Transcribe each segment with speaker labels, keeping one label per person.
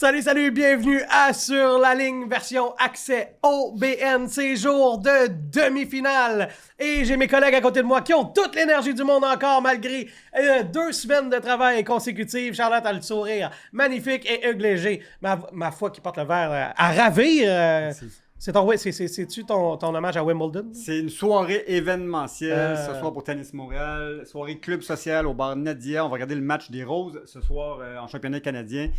Speaker 1: Salut, bienvenue à Sur la ligne version accès OBN, c'est jour de demi-finale. Et j'ai mes collègues à côté de moi qui ont toute l'énergie du monde encore malgré 2 semaines de travail consécutives. Charlotte a le sourire magnifique et Hugues Léger, ma foi qui porte le verre à ravir. C'est-tu ton hommage à Wimbledon?
Speaker 2: C'est une soirée événementielle ce soir pour Tennis Montréal. Soirée club social au bar Nadia. On va regarder le match des Roses ce soir en championnat canadien.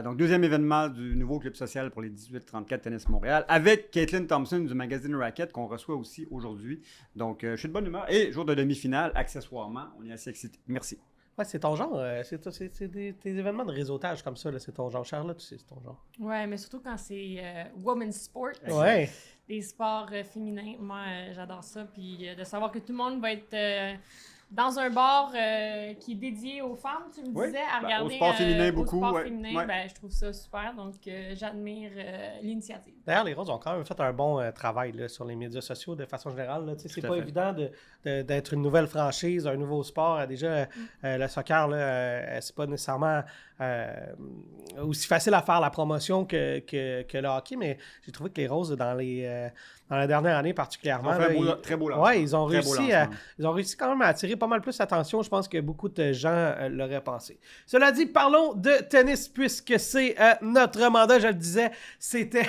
Speaker 2: Donc, deuxième événement du nouveau club social pour les 18-34 Tennis Montréal avec Caitlin Thompson du magazine Racket qu'on reçoit aussi aujourd'hui. Donc, je suis de bonne humeur. Et jour de demi-finale, accessoirement, on est assez excités. Merci.
Speaker 1: Ouais, c'est ton genre. C'est des événements de réseautage comme ça. Là, c'est ton genre. Charlotte, c'est ton genre.
Speaker 3: Ouais, mais surtout quand c'est women's sport.
Speaker 1: Ouais.
Speaker 3: Des sports féminins. Moi, j'adore ça. Puis de savoir que tout le monde va être dans un bar qui est dédié aux femmes, tu me disais, à regarder
Speaker 2: au sport féminin beaucoup.
Speaker 3: Au sport
Speaker 2: ouais.
Speaker 3: féminin,
Speaker 2: Ouais.
Speaker 3: Ben, je trouve ça super. Donc, j'admire l'initiative.
Speaker 1: D'ailleurs, les Roses ont quand même fait un bon travail là, sur les médias sociaux de façon générale. Là. C'est pas évident d'être une nouvelle franchise, un nouveau sport. Déjà, le soccer, là, c'est pas nécessairement aussi facile à faire la promotion que le hockey, mais j'ai trouvé que les Roses, dans la dernière année particulièrement,
Speaker 2: Très beau lancement.
Speaker 1: Ouais, ils ont réussi quand même à attirer pas mal plus l'attention, je pense, que beaucoup de gens l'auraient pensé. Cela dit, parlons de tennis, puisque c'est notre mandat, je le disais, c'était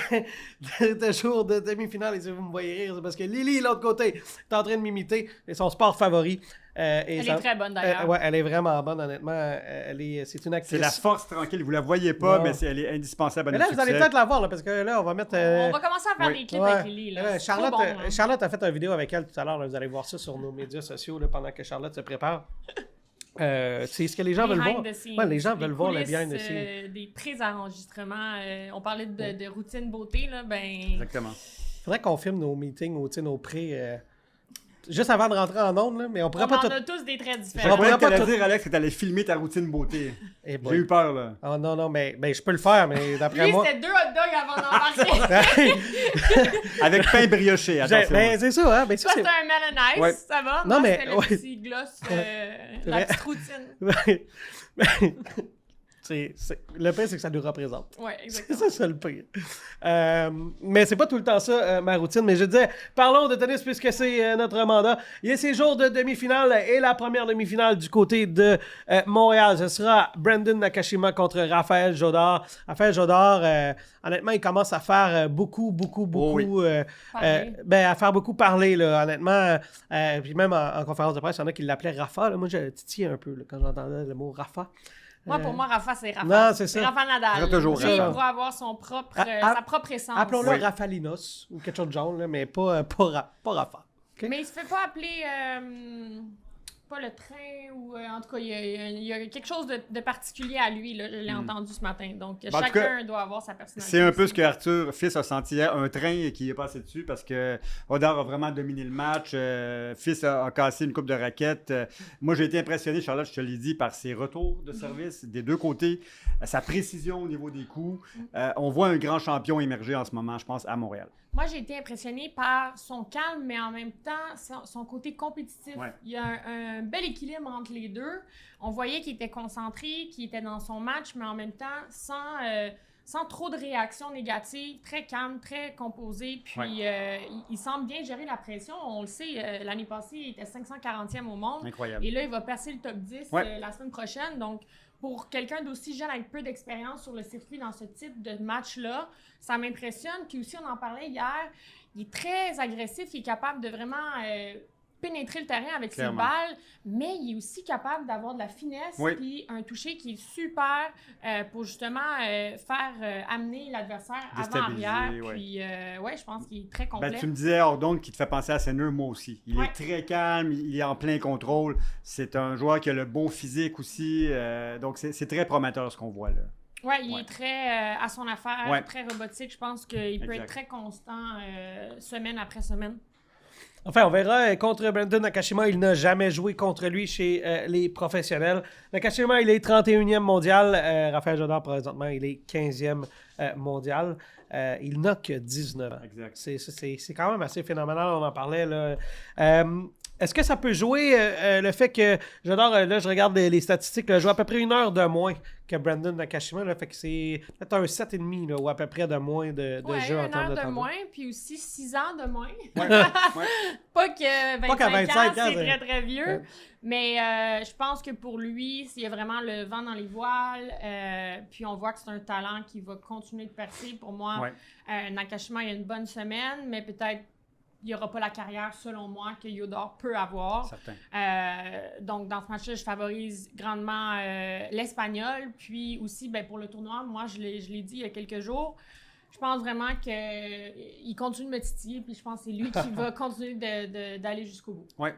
Speaker 1: le jour de demi-finale, et si vous me voyez rire, c'est parce que Lily, de l'autre côté, est en train de m'imiter, c'est son sport favori.
Speaker 3: Elle est très bonne, d'ailleurs.
Speaker 1: Ouais, elle est vraiment bonne, honnêtement. C'est une actrice.
Speaker 2: C'est la force tranquille. Vous la voyez pas,
Speaker 1: Non.
Speaker 2: mais elle est indispensable à
Speaker 1: Mais
Speaker 2: notre
Speaker 1: là, vous allez
Speaker 2: succès.
Speaker 1: peut-être la voir, là, parce que là, on va mettre...
Speaker 3: On va commencer à faire des clips avec Lily. Là. C'est
Speaker 1: Charlotte,
Speaker 3: trop bon, hein.
Speaker 1: Charlotte a fait une vidéo avec elle tout à l'heure. Là, vous allez voir ça sur nos médias sociaux là, pendant que Charlotte se prépare. C'est ce que les gens veulent voir. Ouais, les gens veulent voir le behind the scenes.
Speaker 3: Des prises d'enregistrement. On parlait de routine beauté. Là, ben...
Speaker 2: Exactement.
Speaker 1: Faudrait qu'on filme nos meetings ou nos pré... juste avant de rentrer en ondes, là, mais on pourrait pas tout...
Speaker 3: On a tous des traits
Speaker 2: Je
Speaker 3: différents.
Speaker 2: croyais que t'allais dire, Alex, que t'allais filmer ta routine beauté.
Speaker 1: Eh
Speaker 2: J'ai
Speaker 1: boy.
Speaker 2: eu peur, là.
Speaker 1: Oh, non, mais je peux le faire, mais d'après
Speaker 3: Lui,
Speaker 1: moi...
Speaker 3: c'était 2 hot dogs avant d'embarquer.
Speaker 2: Avec pain brioché, attention.
Speaker 1: Ben, c'est ça, hein? Ben, ça,
Speaker 3: Toi, c'était un melon ice,
Speaker 2: Ouais.
Speaker 3: ça va?
Speaker 1: Non,
Speaker 3: Moi,
Speaker 1: mais-
Speaker 3: c'était le petit gloss, la petite routine.
Speaker 1: Le pire, c'est que ça nous représente.
Speaker 3: Ouais,
Speaker 1: C'est
Speaker 3: exactement.
Speaker 1: ça le pire. Mais c'est pas tout le temps ça, ma routine. Mais je disais, parlons de tennis puisque c'est notre mandat. Il y a ces jours de demi-finale et la première demi-finale du côté de Montréal. Ce sera Brandon Nakashima contre Raphaël Jodard. Raphaël Jodard, honnêtement, il commence à faire beaucoup
Speaker 3: Parler.
Speaker 1: à faire beaucoup parler, là, honnêtement. Puis même en conférence de presse, il y en a qui l'appelaient Rafa. Là. Moi, je titillais un peu là, quand j'entendais le mot Rafa.
Speaker 3: Moi, pour moi, Rafa, c'est Rafa.
Speaker 1: Non, c'est ça.
Speaker 3: Rafa Nadal.
Speaker 2: C'est toujours
Speaker 3: Lui, il
Speaker 2: Rafa.
Speaker 3: pourra avoir sa propre essence.
Speaker 1: Appelons-le
Speaker 2: Oui.
Speaker 1: Rafalinos ou quelque chose de jaune, là, mais pas Rafa. Ok?
Speaker 3: Mais il se fait pas appeler... pas le train ou... en tout cas, il y a quelque chose de particulier à lui. Là, je l'ai entendu ce matin. Donc,
Speaker 2: en tout
Speaker 3: chacun
Speaker 2: cas,
Speaker 3: doit avoir sa personnalité.
Speaker 2: C'est un peu
Speaker 3: aussi.
Speaker 2: ce que Arthur Fils a senti hier, un train qui est passé dessus parce que Rodar a vraiment dominé le match. Fils a cassé une coupe de raquettes. Moi, j'ai été impressionné, Charlotte, je te l'ai dit, par ses retours de service des deux côtés, sa précision au niveau des coups. On voit un grand champion émerger en ce moment, je pense, à Montréal.
Speaker 3: Moi, j'ai été impressionnée par son calme, mais en même temps, son côté compétitif.
Speaker 2: Ouais.
Speaker 3: Il y a un bel équilibre entre les deux. On voyait qu'il était concentré, qu'il était dans son match, mais en même temps, sans trop de réactions négatives, très calme, très composé. Puis, il semble bien gérer la pression. On le sait, l'année passée, il était 540e au monde.
Speaker 2: Incroyable.
Speaker 3: Et là, il va passer le top 10
Speaker 2: Ouais.
Speaker 3: la semaine prochaine. Donc, pour quelqu'un d'aussi jeune avec peu d'expérience sur le circuit dans ce type de match-là, ça m'impressionne. Puis aussi, on en parlait hier, il est très agressif, il est capable de vraiment pénétrer le terrain avec
Speaker 2: Clairement.
Speaker 3: ses balles, mais il est aussi capable d'avoir de la finesse
Speaker 2: Oui.
Speaker 3: puis un toucher qui est super pour justement faire amener l'adversaire
Speaker 2: Déstabiliser,
Speaker 3: avant-arrière.
Speaker 2: ouais.
Speaker 3: Puis, je pense qu'il est très complet.
Speaker 2: Ben, tu me disais, Ordon, qui te fait penser à Senner, moi aussi. Il est très calme, il est en plein contrôle. C'est un joueur qui a le bon physique aussi. Donc, c'est très prometteur ce qu'on voit là.
Speaker 3: Oui, il
Speaker 2: Ouais.
Speaker 3: est très à son affaire,
Speaker 2: Ouais.
Speaker 3: très robotique. Je pense qu'il peut
Speaker 2: Exact.
Speaker 3: être très constant semaine après semaine.
Speaker 1: Enfin, on verra. Contre Brandon Nakashima, il n'a jamais joué contre lui chez les professionnels. Nakashima, il est 31e mondial. Raphaël Jodard, présentement, il est 15e mondial. Il n'a que 19 ans.
Speaker 2: Exact.
Speaker 1: C'est quand même assez phénoménal, on en parlait. Là. Est-ce que ça peut jouer le fait que, j'adore, là, je regarde les statistiques, là, je joue à peu près 1 heure de moins que Brandon Nakashima, là, fait que c'est peut-être un 7,5 là, ou à peu près de moins de jeu en termes de
Speaker 3: 1 heure de
Speaker 1: temps.
Speaker 3: moins, puis aussi 6 ans de moins.
Speaker 2: Ouais.
Speaker 3: Pas que 25,
Speaker 1: qu'à 25 ans,
Speaker 3: c'est
Speaker 1: c'est-
Speaker 3: très très vieux.
Speaker 1: Ouais.
Speaker 3: Mais je pense que pour lui, s'il y a vraiment le vent dans les voiles, puis on voit que c'est un talent qui va continuer de percer. Pour moi,
Speaker 2: Ouais.
Speaker 3: Nakashima, il y a une bonne semaine, mais peut-être il n'y aura pas la carrière, selon moi, que Yodor peut avoir.
Speaker 2: Certain.
Speaker 3: Donc, dans ce match-là, je favorise grandement l'Espagnol. Puis aussi, ben, pour le tournoi, moi, je l'ai dit il y a quelques jours, je pense vraiment qu'il continue de me titiller. Puis je pense que c'est lui qui va continuer d'aller jusqu'au bout.
Speaker 2: Ouais.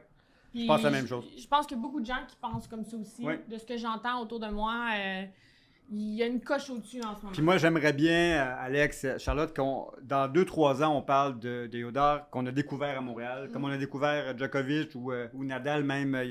Speaker 3: Puis
Speaker 2: Je pense la même chose.
Speaker 3: Je pense qu'il y a beaucoup de gens qui pensent comme ça aussi.
Speaker 2: Ouais.
Speaker 3: De ce que j'entends autour de moi, il y a une coche au-dessus en ce moment.
Speaker 2: Puis moi, j'aimerais bien, Alex, Charlotte, dans 2-3 ans, on parle de Yodor qu'on a découvert à Montréal, comme on a découvert Djokovic ou Nadal même il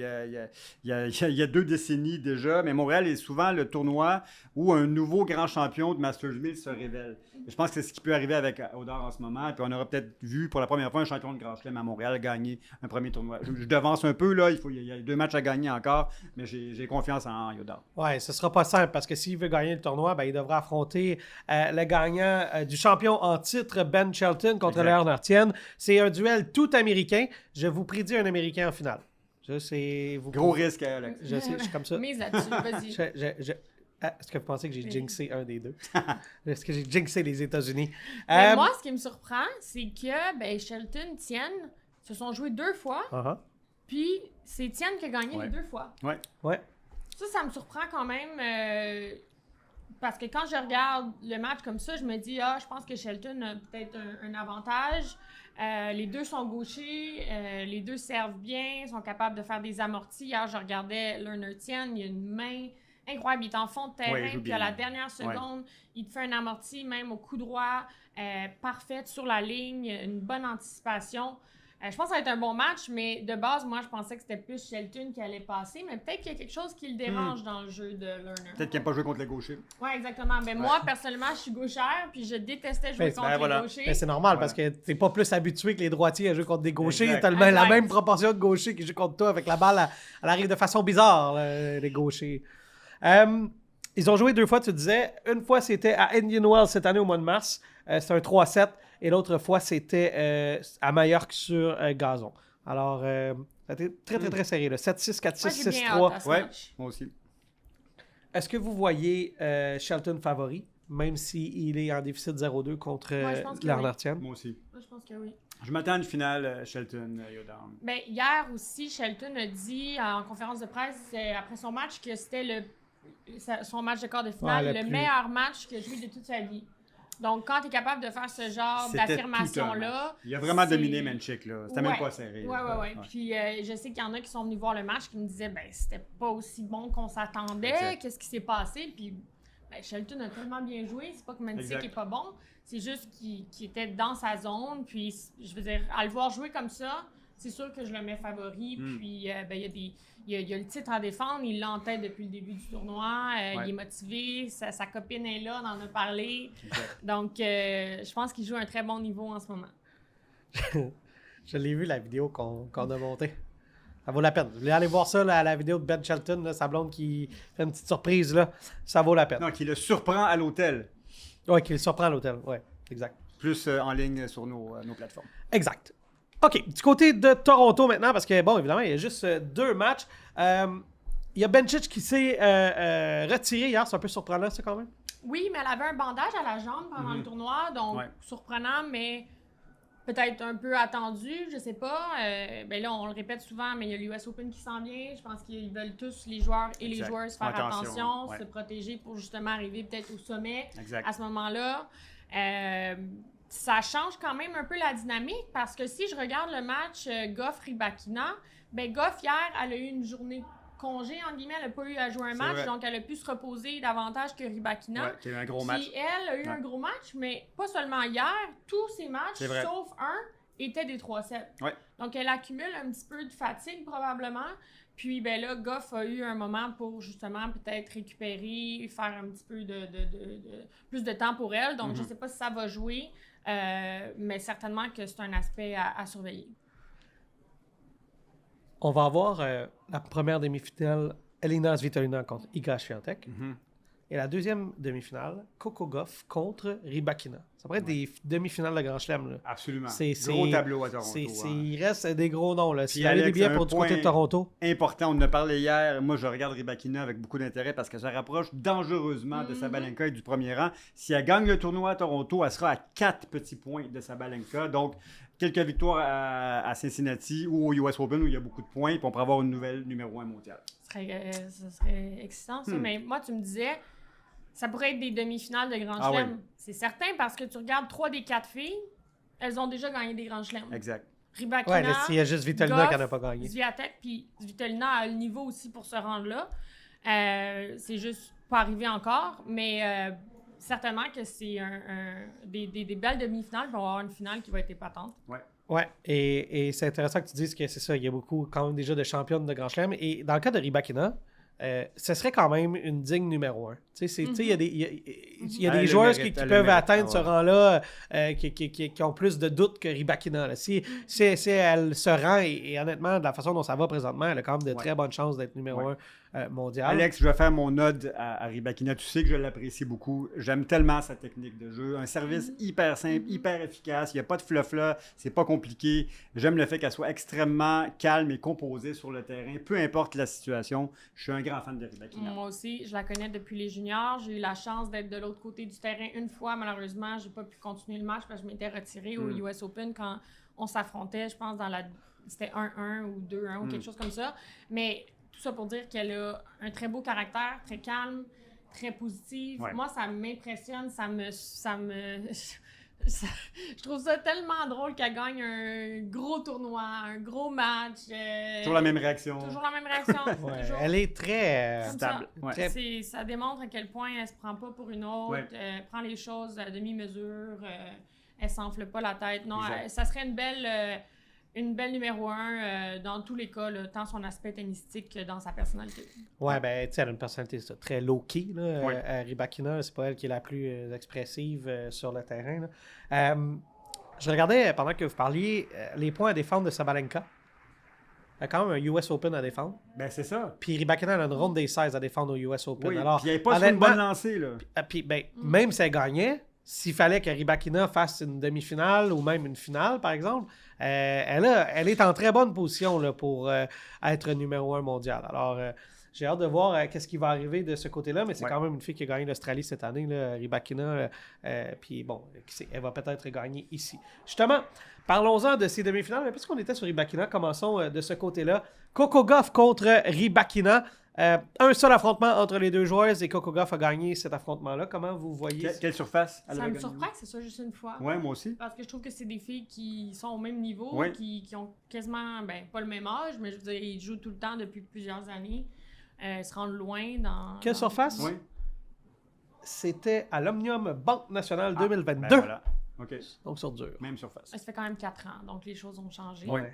Speaker 2: y a 2 décennies déjà. Mais Montréal est souvent le tournoi où un nouveau grand champion de Masters 1000 se révèle. Et je pense que c'est ce qui peut arriver avec Yodor en ce moment. Puis on aura peut-être vu pour la première fois un champion de Grand Chelem à Montréal gagner un premier tournoi. Je devance un peu, là. Il y a 2 matchs à gagner encore, mais j'ai confiance en Yodor.
Speaker 1: Ouais, ce sera pas simple parce que s'il veut gagner le tournoi, ben, il devra affronter le gagnant du champion en titre, Ben Shelton, contre
Speaker 2: Exact.
Speaker 1: Leonard Etienne. C'est un duel tout américain. Je vous prédis un Américain en finale.
Speaker 2: Gros risque, Alex.
Speaker 1: Je sais, je suis comme ça.
Speaker 3: Mise là-dessus, vas-y.
Speaker 1: Est-ce que vous pensez que j'ai jinxé un des deux? Est-ce que j'ai jinxé les États-Unis?
Speaker 3: Mais moi, ce qui me surprend, c'est que ben, Shelton, Tienne se sont joués 2 fois, puis c'est Tienne qui a gagné les 2 fois.
Speaker 1: Ouais.
Speaker 3: Ça me surprend quand même, parce que quand je regarde le match comme ça, je me dis, je pense que Shelton a peut-être un avantage. Les 2 sont gauchers, les 2 servent bien, sont capables de faire des amortis. Hier, je regardais Leonard Tienne, il a une main incroyable, il est en fond de terrain,
Speaker 2: Ouais, il joue
Speaker 3: puis
Speaker 2: bien.
Speaker 3: à la dernière seconde, il te fait un amorti, même au coup droit, parfaite sur la ligne, une bonne anticipation. Je pense que ça va être un bon match, mais de base, moi, je pensais que c'était plus Shelton qui allait passer, mais peut-être qu'il y a quelque chose qui le dérange dans le jeu de Lerner.
Speaker 2: Peut-être qu'il n'aime pas jouer contre les gauchers.
Speaker 3: Oui, exactement. Mais moi, personnellement, je suis gauchère, puis je détestais jouer contre les gauchers.
Speaker 1: Ben, c'est normal parce que t'es pas plus habitué que les droitiers à jouer contre des gauchers.
Speaker 2: Exact.
Speaker 1: T'as la même proportion de gauchers qui jouent contre toi avec la balle. Elle arrive de façon bizarre, les gauchers. Ils ont joué 2 fois, tu disais. Une fois, c'était à Indian Wells cette année au mois de mars. C'était un 3-7. Et l'autre fois, c'était à Majorque sur gazon. Alors, ça a été très, très, très serré. 7-6, 4-6,
Speaker 3: Moi, j'ai bien
Speaker 1: 6-3.
Speaker 3: hâte à ce
Speaker 2: Ouais,
Speaker 3: match.
Speaker 2: moi aussi.
Speaker 1: Est-ce que vous voyez Shelton favori, même s'il est en déficit 0-2 contre
Speaker 3: Ouais, je pense que
Speaker 1: Leonard Tienne?
Speaker 2: Moi aussi.
Speaker 3: Moi, je pense que oui.
Speaker 2: Je m'attends à une finale Shelton-Yodor.
Speaker 3: Ben, hier aussi, Shelton a dit en conférence de presse après son match que c'était son match de quart de finale,
Speaker 1: Ouais,
Speaker 3: le
Speaker 1: plus-
Speaker 3: meilleur match qu'il a joué de toute sa vie. Donc, quand tu es capable de faire ce genre
Speaker 2: C'était
Speaker 3: d'affirmation-là...
Speaker 2: Il a vraiment
Speaker 3: c'est-
Speaker 2: dominé Menchik, là. C'était même pas serré.
Speaker 3: Ouais. Puis je sais qu'il y en a qui sont venus voir le match qui me disaient ben c'était pas aussi bon qu'on s'attendait,
Speaker 2: Exact.
Speaker 3: qu'est-ce qui s'est passé? Puis ben, Shelton a tellement bien joué, c'est pas que Menchik
Speaker 2: Exact.
Speaker 3: est pas bon, c'est juste qu'il était dans sa zone. Puis je veux dire, à le voir jouer comme ça, c'est sûr que je le mets favori. Puis ben, il y a le titre à défendre, il l'a en tête depuis le début du tournoi, il est motivé, sa copine est là, on en a parlé.
Speaker 2: Exact.
Speaker 3: Donc je pense qu'il joue à un très bon niveau en ce moment.
Speaker 1: Je l'ai vu, la vidéo qu'on a montée. Ça vaut la peine. Vous voulez aller voir ça, la vidéo de Ben Shelton, là, sa blonde qui fait une petite surprise, là. Ça vaut la peine.
Speaker 2: Non, qui le surprend à l'hôtel.
Speaker 1: Ouais, qui le surprend à l'hôtel. Ouais, exact.
Speaker 2: Plus en ligne sur nos plateformes.
Speaker 1: Exact. OK, du côté de Toronto maintenant, parce que, bon, évidemment, il y a juste 2 matchs. Il y a Bencic qui s'est retiré hier. C'est un peu surprenant, ça, quand même.
Speaker 3: Oui, mais elle avait un bandage à la jambe pendant le tournoi, donc surprenant, mais peut-être un peu attendu, je sais pas. Ben là, on le répète souvent, mais il y a l'US Open qui s'en vient. Je pense qu'ils veulent tous, les joueurs et les
Speaker 2: Exact.
Speaker 3: joueuses, faire attention,
Speaker 2: Ouais.
Speaker 3: se protéger pour justement arriver peut-être au sommet
Speaker 2: Exact.
Speaker 3: à ce moment-là. Ça change quand même un peu la dynamique parce que si je regarde le match Goff-Rybakina, ben Goff, hier, elle a eu une journée congé, entre guillemets, elle n'a pas eu à jouer un match,
Speaker 2: vrai.
Speaker 3: donc elle a pu se reposer davantage que Rybakina.
Speaker 2: Ouais, qui a eu un gros
Speaker 3: Puis
Speaker 2: match.
Speaker 3: elle a eu un gros match, mais pas seulement hier, tous ses matchs,
Speaker 2: C'est vrai.
Speaker 3: sauf un, étaient des 3-7.
Speaker 2: Ouais.
Speaker 3: Donc elle accumule un petit peu de fatigue probablement. Puis ben là, Goff a eu un moment pour justement peut-être récupérer, faire un petit peu de plus de temps pour elle. Donc je sais pas si ça va jouer, mais certainement que c'est un aspect à surveiller.
Speaker 1: On va avoir la première demi-finale, Elina Svitolina contre Iga Swiatek. Et la deuxième demi-finale, Coco Gauff contre Rybakina. Ça pourrait être des demi-finales de Grand Chelem. Là.
Speaker 2: Absolument.
Speaker 1: C'est,
Speaker 2: gros tableau à Toronto.
Speaker 1: Il reste des gros noms. Là. S'il y a
Speaker 2: Alex,
Speaker 1: des billets
Speaker 2: un
Speaker 1: pour du côté de Toronto.
Speaker 2: Important, on en a parlé hier. Moi, je regarde Rybakina avec beaucoup d'intérêt parce qu'elle se rapproche dangereusement de Sabalenka et du premier rang. Si elle gagne le tournoi à Toronto, elle sera à 4 petits points de Sabalenka. Donc, quelques victoires à Cincinnati ou au US Open où il y a beaucoup de points, puis on pourrait avoir une nouvelle numéro 1 mondiale.
Speaker 3: Ce serait excitant, ça. Mais moi, tu me disais, ça pourrait être des demi-finales de Grand Chelem.
Speaker 2: Oui.
Speaker 3: C'est certain parce que tu regardes 3 des 4 filles, elles ont déjà gagné des Grands Chelems.
Speaker 2: Exact.
Speaker 3: Rybakina,
Speaker 1: Ouais, il y a juste Svitolina qui n'a pas gagné.
Speaker 3: Swiatek, puis Svitolina a le niveau aussi pour se rendre là. C'est juste pas arrivé encore, mais certainement que c'est des belles demi-finales. Il va y avoir une finale qui va être épatante.
Speaker 1: Ouais, et c'est intéressant que tu dises que c'est ça. Il y a beaucoup quand même déjà de championnes de Grand Chelem. Et dans le cas de Rybakina, ce serait quand même une digne numéro 1. Tu sais, il y a des joueurs qui peuvent atteindre ce rang-là qui ont plus de doutes que Rybakina. Là. Si elle se rend, et honnêtement, de la façon dont ça va présentement, elle a quand même de très bonnes chances d'être numéro 1 mondial.
Speaker 2: Alex, je vais faire mon ode à Rybakina. Tu sais que je l'apprécie beaucoup. J'aime tellement sa technique de jeu. Un service hyper simple, hyper efficace. Il n'y a pas de fluff là. C'est pas compliqué. J'aime le fait qu'elle soit extrêmement calme et composée sur le terrain. Peu importe la situation. Je suis un grand fan de Rybakina.
Speaker 3: Moi aussi, je la connais depuis les juniors. J'ai eu la chance d'être de l'autre côté du terrain une fois. Malheureusement, j'ai pas pu continuer le match parce que je m'étais retirée au US Open quand on s'affrontait. Je pense c'était 1-1 ou 2-1 ou quelque chose comme ça. Mais tout ça pour dire qu'elle a un très beau caractère, très calme, très positive.
Speaker 2: Ouais.
Speaker 3: Moi, ça m'impressionne, je trouve ça tellement drôle qu'elle gagne un gros tournoi, un gros match.
Speaker 2: Toujours la même réaction.
Speaker 3: Toujours la même réaction.
Speaker 1: Ouais,
Speaker 3: toujours.
Speaker 1: elle est très
Speaker 2: stable.
Speaker 1: très-
Speaker 3: Ça démontre à quel point elle se prend pas pour une autre,
Speaker 2: Ouais.
Speaker 3: elle prend les choses à demi-mesure, elle s'enfle pas la tête. Non,
Speaker 2: Exact.
Speaker 3: ça serait une belle numéro 1 dans tous les cas, là, tant son aspect tennistique que dans sa personnalité.
Speaker 1: Ouais, ben, tu sais, elle a une personnalité très low-key. Là.
Speaker 2: Ouais.
Speaker 1: Rybakina, c'est pas elle qui est la plus expressive sur le terrain. Là. Je regardais, pendant que vous parliez, les points à défendre de Sabalenka. Elle a quand même un US Open à défendre.
Speaker 2: Ben, c'est ça.
Speaker 1: Puis Rybakina a une ronde des 16 à défendre au US Open.
Speaker 2: Oui,
Speaker 1: Alors,
Speaker 2: puis elle n'est pas sur une bonne lancée, là.
Speaker 1: puis, ben, même si elle gagnait, s'il fallait que Rybakina fasse une demi-finale ou même une finale, par exemple, elle est en très bonne position là, pour être numéro 1 mondial. Alors, j'ai hâte de voir qu'est-ce qui va arriver de ce côté-là, mais c'est quand même une fille qui a gagné l'Australie cette année, là, Rybakina. Puis bon, elle va peut-être gagner ici. Justement, parlons-en de ces demi-finales, mais puisqu'on était sur Rybakina, commençons de ce côté-là. Coco Gauff contre Rybakina. Un seul affrontement entre les deux joueuses et Coco Gauff a gagné cet affrontement-là. Comment vous voyez?
Speaker 2: Quelle surface elle
Speaker 3: Ça
Speaker 2: avait
Speaker 3: me
Speaker 2: gagné?
Speaker 3: surprend que c'est ça juste une fois.
Speaker 2: Ouais, moi aussi.
Speaker 3: Parce que je trouve que c'est des filles qui sont au même niveau,
Speaker 2: Oui.
Speaker 3: qui ont quasiment, pas le même âge, mais je veux dire, ils jouent tout le temps depuis plusieurs années. Ils se rendent loin dans...
Speaker 1: Quelle surface?
Speaker 2: Oui.
Speaker 1: C'était à l'Omnium Banque Nationale 2022.
Speaker 2: Ben voilà. OK.
Speaker 1: Donc sur dur.
Speaker 2: Même surface.
Speaker 3: Ça fait quand même 4 ans, donc les choses ont changé.
Speaker 1: Ouais.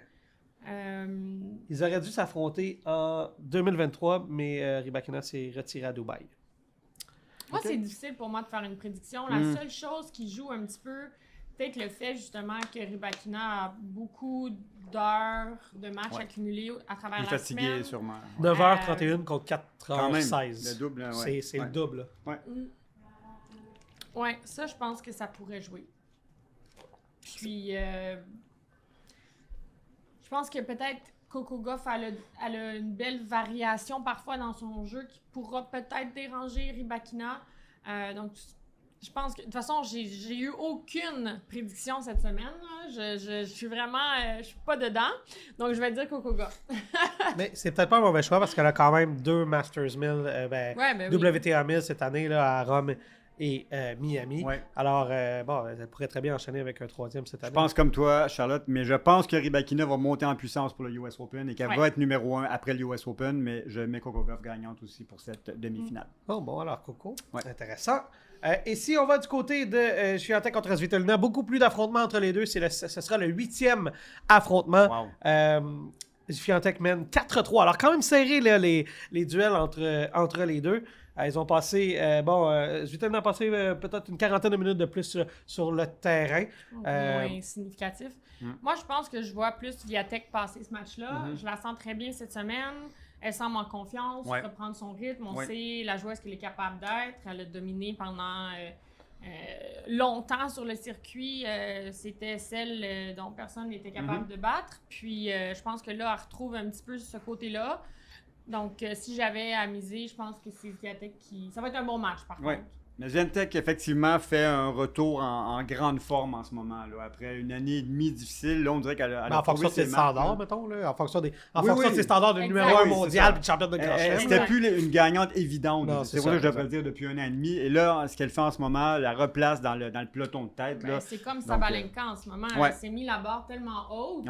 Speaker 3: Euh,
Speaker 1: Ils auraient dû s'affronter en 2023, mais Rybakina s'est retiré à Dubaï.
Speaker 3: Moi, c'est difficile pour moi de faire une prédiction. La seule chose qui joue un petit peu, peut-être le fait justement que Rybakina a beaucoup d'heures de matchs accumulés à travers
Speaker 2: Il est
Speaker 3: la
Speaker 2: fatigué,
Speaker 3: semaine.
Speaker 2: sûrement.
Speaker 1: 9h31 contre
Speaker 2: Quand même,
Speaker 1: 4h16.
Speaker 2: le double, ouais.
Speaker 1: C'est le double. Là.
Speaker 3: Ouais, ça, je pense que ça pourrait jouer. Puis, je pense que peut-être Coco Gauff, elle a une belle variation parfois dans son jeu qui pourra peut-être déranger Rybakina. Donc, je pense que, de toute façon, j'ai eu aucune prédiction cette semaine. Là. Je suis vraiment, je suis pas dedans. Donc, je vais dire Coco Gauff.
Speaker 1: Mais c'est peut-être pas un mauvais choix parce qu'elle a quand même 2 Masters 1000,
Speaker 3: Oui.
Speaker 1: WTA 1000 cette année là, à Rome et Miami.
Speaker 2: Ouais.
Speaker 1: Alors, bon, elle pourrait très bien enchaîner avec un 3e cette année.
Speaker 2: Je pense comme toi, Charlotte, mais je pense que Rybakina va monter en puissance pour le US Open et qu'elle va être numéro 1 après le US Open, mais je mets Coco Gauff gagnante aussi pour cette demi-finale.
Speaker 1: Oh, bon, alors Coco,
Speaker 2: Ouais.
Speaker 1: intéressant. Et si on va du côté de Swiatek contre Svitolina, beaucoup plus d'affrontements entre les deux. Ce sera le 8e affrontement.
Speaker 2: Wow.
Speaker 1: Swiatek mène 4-3. Alors, quand même serré là, les duels entre les deux. Ils ont passé, Svitolina a passé peut-être une quarantaine de minutes de plus sur le terrain.
Speaker 3: Moins significatif. Moi, je pense que je vois plus Viatek passer ce match-là. Je la sens très bien cette semaine. Elle semble en confiance, reprendre son rythme. On sait la joueuse qu'elle est capable d'être. Elle a dominé pendant longtemps sur le circuit. C'était celle dont personne n'était capable de battre. Puis, je pense que là, elle retrouve un petit peu ce côté-là. Donc, si j'avais à miser, je pense que c'est Viatek qui... Ça va être un bon match, par contre.
Speaker 2: Mais Swiatek, effectivement, fait un retour en grande forme en ce moment. Là. Après une année et demie difficile, là, on dirait qu'elle a
Speaker 1: en fonction de ses standards, mettons. Là, en fonction de ses standards de numéro 1 mondial et de championne de Grand Chelem.
Speaker 2: C'était plus une gagnante évidente. C'est vrai que je devrais dire depuis un an et demi. Et là, ce qu'elle fait en ce moment, elle la replace dans le peloton de tête. Là.
Speaker 3: C'est comme Sabalenka en ce moment. Elle s'est mis la barre tellement haute.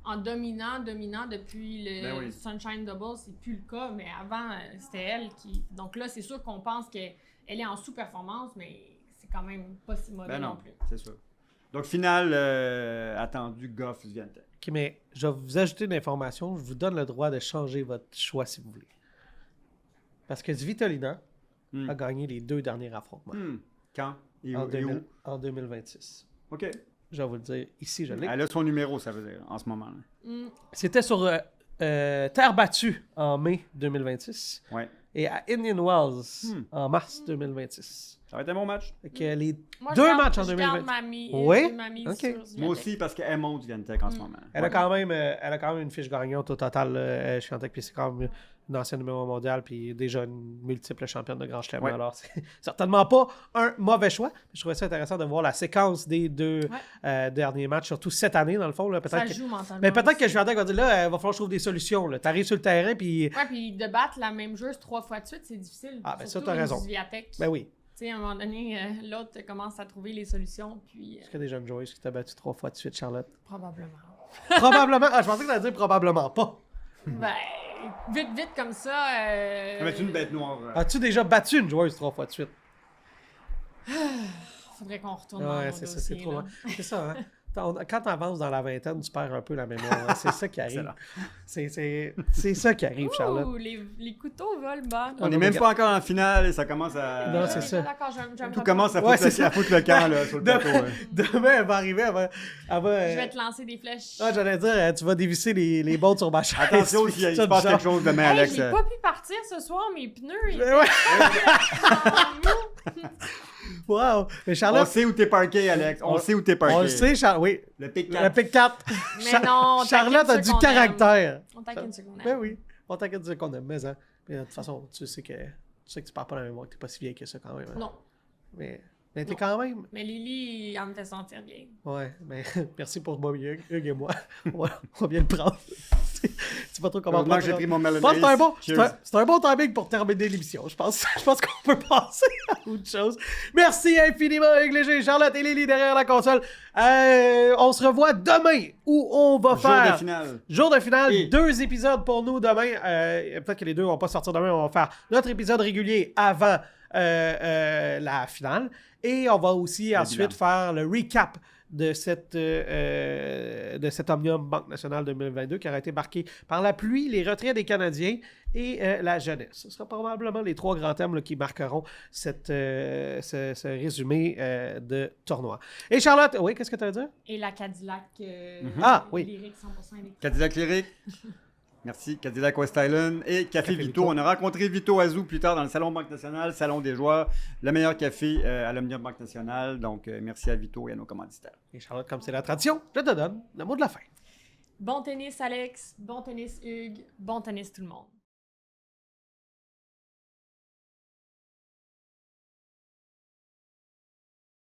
Speaker 3: En dominant depuis le Sunshine Double, c'est plus le cas, mais avant, c'était elle qui... Donc là, c'est sûr qu'on pense qu'elle est en sous-performance, mais c'est quand même pas si mauvais non plus.
Speaker 2: C'est sûr. Donc, finale attendu, Gauff-Swiatek.
Speaker 1: OK, mais je vais vous ajouter une information. Je vous donne le droit de changer votre choix si vous voulez. Parce que Svitolina a gagné les 2 derniers affrontements.
Speaker 2: Quand? Et
Speaker 1: où?
Speaker 2: En
Speaker 1: 2026.
Speaker 2: OK.
Speaker 1: Je vais vous le dire ici, je l'ai.
Speaker 2: Elle a son numéro, ça veut dire, en ce moment.
Speaker 1: C'était sur terre battue en mai 2026. Et à Indian Wells en mars 2026.
Speaker 2: Ça va être un bon match.
Speaker 1: Les 2 matchs en 2026.
Speaker 3: Oui?
Speaker 2: Moi aussi, parce qu'elle monte Swiatek en ce moment.
Speaker 1: Elle a quand même une fiche gagnante au total, Swiatek, puis c'est quand même une ancienne numéro mondial, puis déjà une multiple championne de Grand Chelem. Alors, c'est certainement pas un mauvais choix. Je trouvais ça intéressant de voir la séquence des 2 derniers matchs, surtout cette année, dans le fond. Là,
Speaker 3: ça joue mentalement.
Speaker 1: Mais peut-être que Swiatek va dire là, il va falloir que je trouve des solutions. Tu arrives sur le terrain, puis.
Speaker 3: Puis de battre la même joueuse 3 fois de suite, c'est difficile.
Speaker 1: Ah, ben ça, t'as raison.
Speaker 3: Ben
Speaker 1: oui.
Speaker 3: Tu sais, à un moment donné, l'autre commence à trouver les solutions. Puis.
Speaker 1: Est-ce qu'il y a des jeunes joueuses qui t'ont battu 3 fois de suite, Charlotte?
Speaker 3: Probablement.
Speaker 1: Probablement? Ah, je pensais que t'allais dire probablement pas.
Speaker 3: Ben, vite comme ça.
Speaker 2: Mais tu une bête noire.
Speaker 1: As-tu déjà battu une joueuse 3 fois de suite?
Speaker 3: Faudrait qu'on retourne dans le
Speaker 1: c'est ça,
Speaker 3: dossier,
Speaker 1: c'est trop loin. C'est ça, hein? Quand tu avances dans la vingtaine, tu perds un peu la mémoire. Hein? C'est ça qui arrive. C'est ça qui arrive, Charlotte.
Speaker 3: Ouh, les couteaux volent bas.
Speaker 2: On n'est même pas encore en finale et ça commence à...
Speaker 1: Non, c'est ça.
Speaker 2: Tout commence à foutre le camp là, sur le plateau.
Speaker 1: Demain, elle va arriver.
Speaker 3: Je vais te lancer des flèches.
Speaker 1: Ah, j'allais dire, tu vas dévisser les bottes sur ma chaise.
Speaker 2: Attention, s'il se passe quelque chose demain, Alex.
Speaker 3: J'ai pas pu partir ce soir, mes pneus.
Speaker 1: Wow! Mais Charlotte...
Speaker 2: On sait où t'es parqué, Alex. On sait où t'es parqué.
Speaker 1: On le sait, oui.
Speaker 2: Le pic 4.
Speaker 1: Le pic 4.
Speaker 3: Mais non,
Speaker 1: Charlotte a du caractère.
Speaker 3: On t'inquiète ce qu'on aime.
Speaker 1: Ben oui, on t'inquiète ce qu'on aime, mais hein. Mais de toute façon, tu sais que tu pars pas dans la mémoire, que t'es pas si vieille que ça quand même. Hein.
Speaker 3: Non.
Speaker 1: Mais t'es quand même...
Speaker 3: Mais Lily, elle me fait sentir bien.
Speaker 1: Ouais, mais merci pour Bobby Hugues et moi. On va bien le prendre. C'est pas trop comment prendre.
Speaker 2: J'ai pris mon Melon
Speaker 1: c'est un bon timing pour terminer l'émission. Je pense qu'on peut passer à autre chose. Merci infiniment, Hugues Léger, Charlotte et Lily derrière la console. On se revoit demain où on va faire... Jour de finale. 2 épisodes pour nous demain. Peut-être que les 2 vont pas sortir demain. On va faire notre épisode régulier avant la finale. Et on va aussi ensuite faire le recap de cet Omnium Banque Nationale 2022 qui aura été marqué par la pluie, les retraits des Canadiens et la jeunesse. Ce sera probablement les 3 grands thèmes là, qui marqueront ce résumé de tournoi. Et Charlotte, oui, qu'est-ce que tu as à dire?
Speaker 3: Et la Cadillac
Speaker 1: lyrique
Speaker 3: 100% électrique.
Speaker 2: Cadillac lyrique. Merci, Cadillac West Island et Café Vito. On a rencontré Vito Azou plus tard dans le Salon Banque Nationale, Salon des joueurs, le meilleur café à l'Omnium Banque Nationale. Donc, merci à Vito et à nos commanditaires.
Speaker 1: Et Charlotte, comme c'est la tradition, je te donne le mot de la fin.
Speaker 3: Bon tennis, Alex. Bon tennis, Hugues. Bon tennis, tout le monde.